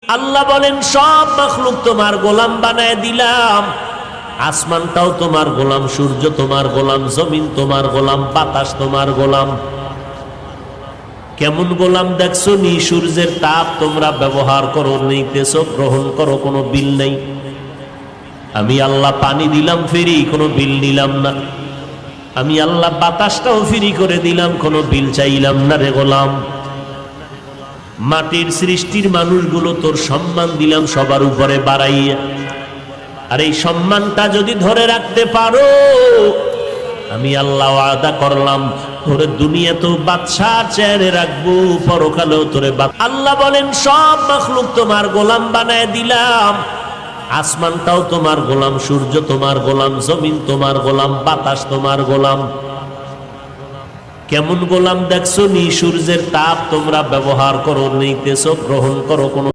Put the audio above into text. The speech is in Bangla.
আল্লাহ বলেন সব মাখলুক তোমার গোলাম বানায় দিলাম। আসমানটাও তোমার গোলাম, সূর্য তোমার গোলাম, জমিন তোমার গোলাম, বাতাস তোমার গোলাম। কেমন গোলাম দেখছো নি? সূর্যের তাপ তোমরা ব্যবহার করো, নিতেছো, গ্রহণ করো, কোনো বিল নেই। আমি আল্লাহ পানি দিলাম ফ্রি, কোনো বিল নিলাম না। আমি আল্লাহ বাতাসটাও ফ্রি করে দিলাম, কোনো বিল চাইলাম না রে গোলাম। মাটির সৃষ্টির মানুষগুলো তোর সম্মান দিলাম সবার উপরে বাড়াইয়া। আর এই সম্মানটা যদি ধরে রাখতে পারো, আমি আল্লাহ ওয়াদা করলাম তোরে দুনিয়া তো বাদশাহ চেয়ারে রাখবো, পরকালেও তোরে। আল্লাহ বলেন সব মাখলুক তোমার গোলাম বানায় দিলাম। আসমানটাও তোমার গোলাম, সূর্য তোমার গোলাম, জমিন তোমার গোলাম, বাতাস তোমার গোলাম। কেমন গোলাম দেখছো নি? সূর্যের তাপ তোমরা ব্যবহার করো, নিতেছো, গ্রহণ করো, কোনো